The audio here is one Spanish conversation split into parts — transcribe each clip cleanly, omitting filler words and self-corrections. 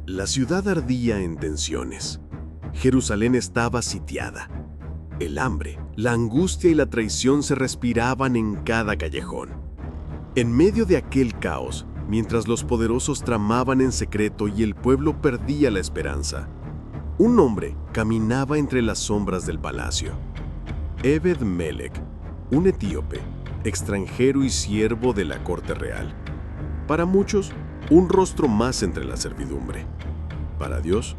La ciudad ardía en tensiones. Jerusalén estaba sitiada. El hambre, la angustia y la traición se respiraban en cada callejón. En medio de aquel caos, mientras los poderosos tramaban en secreto y el pueblo perdía la esperanza, un hombre caminaba entre las sombras del palacio. Ebed-Melech, un etíope, extranjero y siervo de la corte real. Para muchos, un rostro más entre la servidumbre. Para Dios,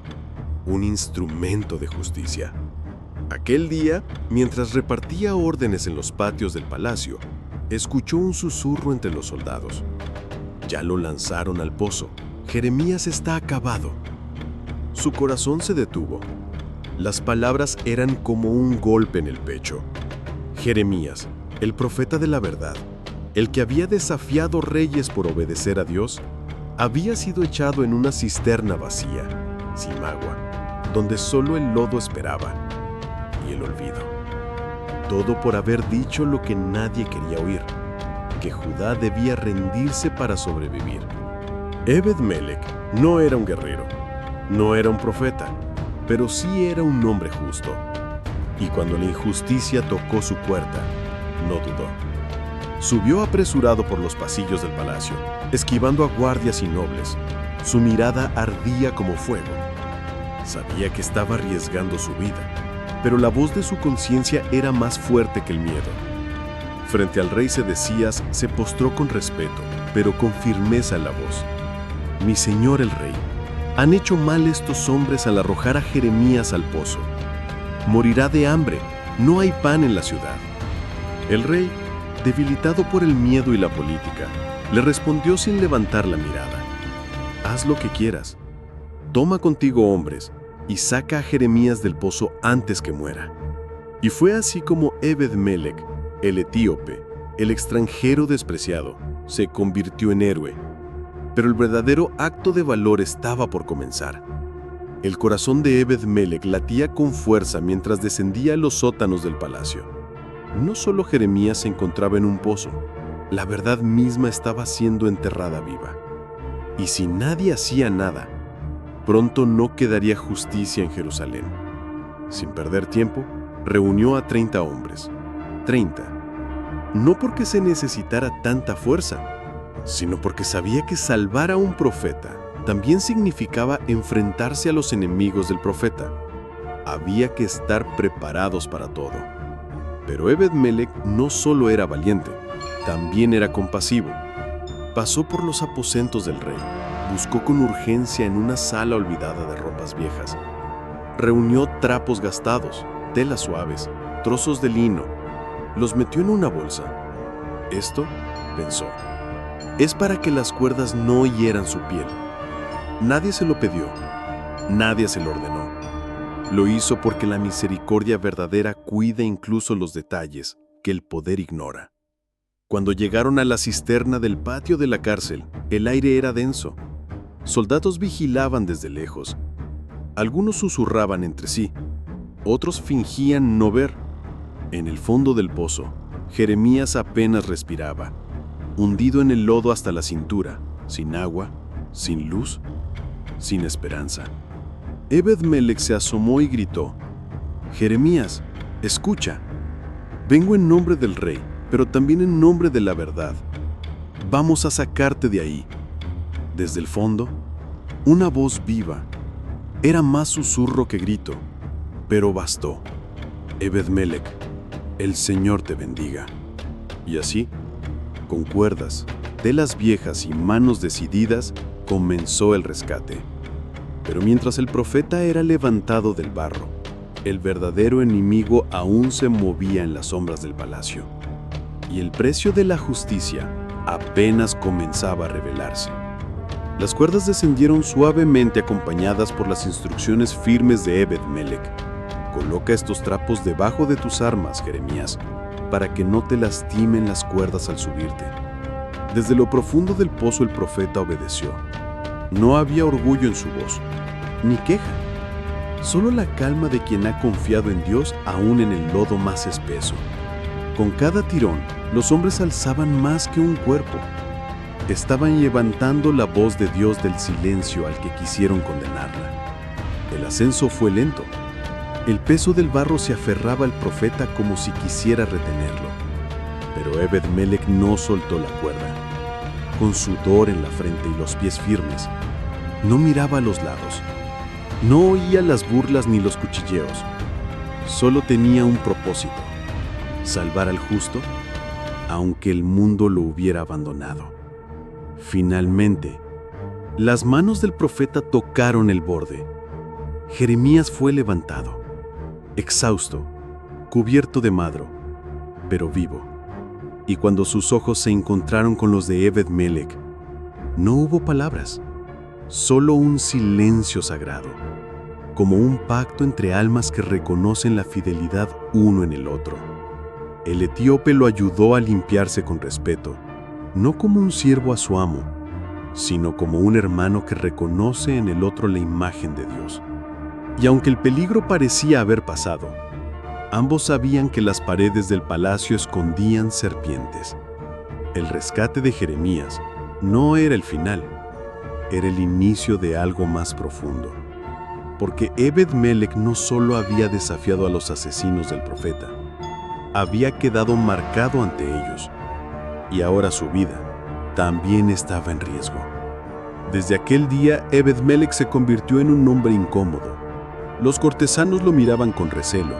un instrumento de justicia. Aquel día, mientras repartía órdenes en los patios del palacio, escuchó un susurro entre los soldados. Ya lo lanzaron al pozo. Jeremías está acabado. Su corazón se detuvo. Las palabras eran como un golpe en el pecho. Jeremías, el profeta de la verdad, el que había desafiado reyes por obedecer a Dios, había sido echado en una cisterna vacía, sin agua, donde solo el lodo esperaba y el olvido. Todo por haber dicho lo que nadie quería oír, que Judá debía rendirse para sobrevivir. Ebed-Melech no era un guerrero, no era un profeta, pero sí era un hombre justo. Y cuando la injusticia tocó su puerta, no dudó. Subió apresurado por los pasillos del palacio, esquivando a guardias y nobles. Su mirada ardía como fuego. Sabía que estaba arriesgando su vida, pero la voz de su conciencia era más fuerte que el miedo. Frente al rey Sedecías se postró con respeto, pero con firmeza en la voz. «Mi señor el rey, han hecho mal estos hombres al arrojar a Jeremías al pozo. Morirá de hambre, no hay pan en la ciudad». El rey, debilitado por el miedo y la política, le respondió sin levantar la mirada. «Haz lo que quieras. Toma contigo hombres y saca a Jeremías del pozo antes que muera». Y fue así como Ebed-Melech, el etíope, el extranjero despreciado, se convirtió en héroe. Pero el verdadero acto de valor estaba por comenzar. El corazón de Ebed-Melech latía con fuerza mientras descendía a los sótanos del palacio. No solo Jeremías se encontraba en un pozo, la verdad misma estaba siendo enterrada viva. Y si nadie hacía nada, pronto no quedaría justicia en Jerusalén. Sin perder tiempo, reunió a 30 hombres. 30. No porque se necesitara tanta fuerza, sino porque sabía que salvar a un profeta también significaba enfrentarse a los enemigos del profeta. Había que estar preparados para todo. Pero Ebed-Melech no solo era valiente, también era compasivo. Pasó por los aposentos del rey, buscó con urgencia en una sala olvidada de ropas viejas. Reunió trapos gastados, telas suaves, trozos de lino. Los metió en una bolsa. Esto, pensó, es para que las cuerdas no hieran su piel. Nadie se lo pidió, nadie se lo ordenó. Lo hizo porque la misericordia verdadera cuida incluso los detalles que el poder ignora. Cuando llegaron a la cisterna del patio de la cárcel, el aire era denso. Soldados vigilaban desde lejos. Algunos susurraban entre sí, otros fingían no ver. En el fondo del pozo, Jeremías apenas respiraba, hundido en el lodo hasta la cintura, sin agua, sin luz, sin esperanza. Ebed-Melech se asomó y gritó: «Jeremías, escucha. Vengo en nombre del rey, pero también en nombre de la verdad. Vamos a sacarte de ahí». Desde el fondo, una voz viva. Era más susurro que grito, pero bastó. «Ebed-Melech, el Señor te bendiga». Y así, con cuerdas, telas viejas y manos decididas, comenzó el rescate. Pero mientras el profeta era levantado del barro, el verdadero enemigo aún se movía en las sombras del palacio. Y el precio de la justicia apenas comenzaba a revelarse. Las cuerdas descendieron suavemente acompañadas por las instrucciones firmes de Ebed-Melech. «Coloca estos trapos debajo de tus armas, Jeremías, para que no te lastimen las cuerdas al subirte». Desde lo profundo del pozo el profeta obedeció. No había orgullo en su voz, ni queja, solo la calma de quien ha confiado en Dios aún en el lodo más espeso. Con cada tirón, los hombres alzaban más que un cuerpo. estaban levantando la voz de Dios del silencio al que quisieron condenarla. El ascenso fue lento. El peso del barro se aferraba al profeta como si quisiera retenerlo. Pero Ebed-Melech no soltó la cuerda. Con sudor en la frente y los pies firmes, no miraba a los lados. No oía las burlas ni los cuchilleos. Solo tenía un propósito: salvar al justo, aunque el mundo lo hubiera abandonado. Finalmente, las manos del profeta tocaron el borde. Jeremías fue levantado, exhausto, cubierto de madro, pero vivo. Y cuando sus ojos se encontraron con los de Ebed-Melech, no hubo palabras, solo un silencio sagrado, como un pacto entre almas que reconocen la fidelidad uno en el otro. El etíope lo ayudó a limpiarse con respeto, no como un siervo a su amo, sino como un hermano que reconoce en el otro la imagen de Dios. Y aunque el peligro parecía haber pasado, ambos sabían que las paredes del palacio escondían serpientes. El rescate de Jeremías no era el final, era el inicio de algo más profundo. Porque Ebed-Melech no solo había desafiado a los asesinos del profeta, había quedado marcado ante ellos, y ahora su vida también estaba en riesgo. Desde aquel día, Ebed-Melech se convirtió en un hombre incómodo. Los cortesanos lo miraban con recelo.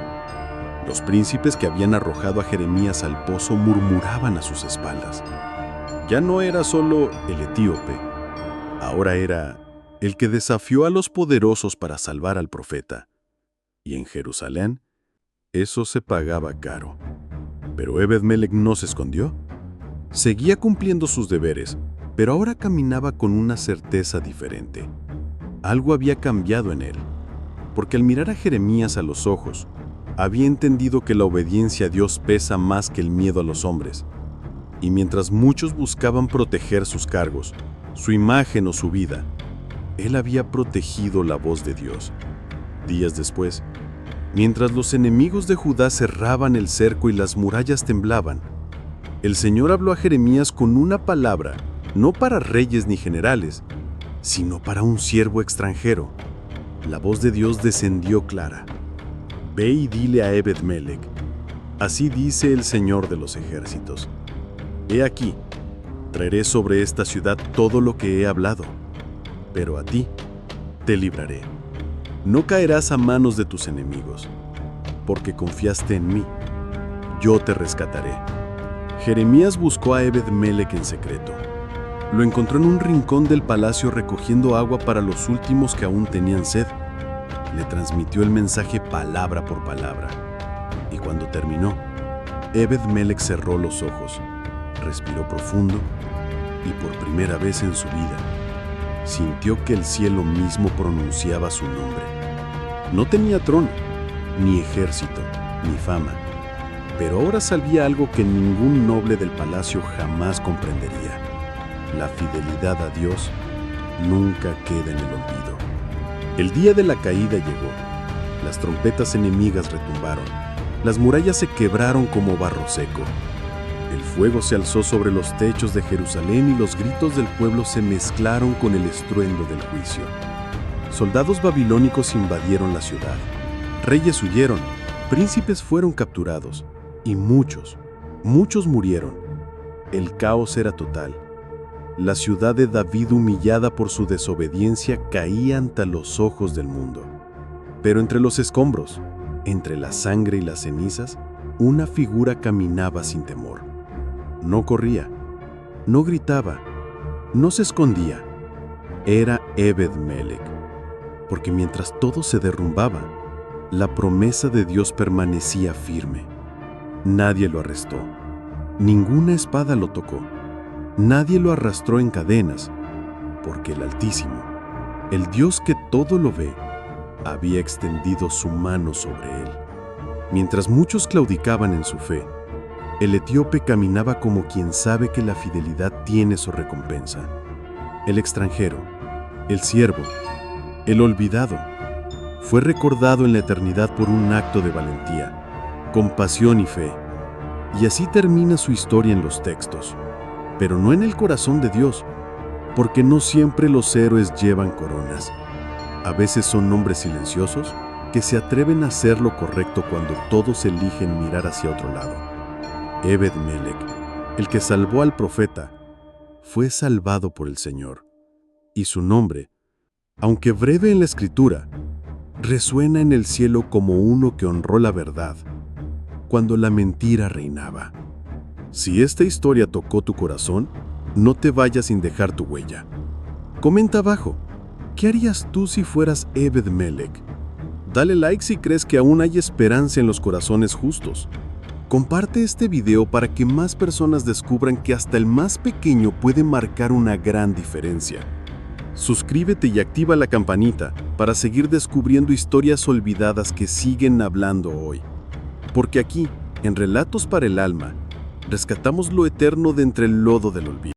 Los príncipes que habían arrojado a Jeremías al pozo murmuraban a sus espaldas. Ya no era solo el etíope, ahora era el que desafió a los poderosos para salvar al profeta. Y en Jerusalén, eso se pagaba caro. Pero Ebed-Melech no se escondió. Seguía cumpliendo sus deberes, pero ahora caminaba con una certeza diferente. Algo había cambiado en él, porque al mirar a Jeremías a los ojos, había entendido que la obediencia a Dios pesa más que el miedo a los hombres. Y mientras muchos buscaban proteger sus cargos, su imagen o su vida, él había protegido la voz de Dios. Días después, mientras los enemigos de Judá cerraban el cerco y las murallas temblaban, el Señor habló a Jeremías con una palabra, no para reyes ni generales, sino para un siervo extranjero. La voz de Dios descendió clara. Ve y dile a Ebed-Melech, así dice el Señor de los ejércitos: he aquí, traeré sobre esta ciudad todo lo que he hablado, pero a ti te libraré. No caerás a manos de tus enemigos, porque confiaste en mí, yo te rescataré. Jeremías buscó a Ebed-Melech en secreto. Lo encontró en un rincón del palacio recogiendo agua para los últimos que aún tenían sed. Le transmitió el mensaje palabra por palabra. Y cuando terminó, Ebed-Melech cerró los ojos, respiró profundo y por primera vez en su vida sintió que el cielo mismo pronunciaba su nombre. No tenía trono, ni ejército, ni fama, pero ahora sabía algo que ningún noble del palacio jamás comprendería. La fidelidad a Dios nunca queda en el olvido. El día de la caída llegó. Las trompetas enemigas retumbaron. Las murallas se quebraron como barro seco. El fuego se alzó sobre los techos de Jerusalén y los gritos del pueblo se mezclaron con el estruendo del juicio. Soldados babilónicos invadieron la ciudad. Reyes huyeron, príncipes fueron capturados y muchos murieron. El caos era total. La ciudad de David, humillada por su desobediencia, caía ante los ojos del mundo. Pero entre los escombros, entre la sangre y las cenizas, una figura caminaba sin temor. No corría, no gritaba, no se escondía. Era Ebed-Melech, porque mientras todo se derrumbaba, la promesa de Dios permanecía firme. Nadie lo arrestó, ninguna espada lo tocó, nadie lo arrastró en cadenas, porque el Altísimo, el Dios que todo lo ve, había extendido su mano sobre él. Mientras muchos claudicaban en su fe, el etíope caminaba como quien sabe que la fidelidad tiene su recompensa. El extranjero, el siervo, el olvidado, fue recordado en la eternidad por un acto de valentía, compasión y fe. Y así termina su historia en los textos. pero no en el corazón de Dios, porque no siempre los héroes llevan coronas. A veces son hombres silenciosos que se atreven a hacer lo correcto cuando todos eligen mirar hacia otro lado. Ebed-Melech, el que salvó al profeta, fue salvado por el Señor, y su nombre, aunque breve en la Escritura, resuena en el cielo como uno que honró la verdad cuando la mentira reinaba. Si esta historia tocó tu corazón, no te vayas sin dejar tu huella. Comenta abajo, ¿qué harías tú si fueras Ebed-Melech? Dale like si crees que aún hay esperanza en los corazones justos. Comparte este video para que más personas descubran que hasta el más pequeño puede marcar una gran diferencia. Suscríbete y activa la campanita para seguir descubriendo historias olvidadas que siguen hablando hoy. Porque aquí, en Relatos para el Alma, rescatamos lo eterno de entre el lodo del olvido.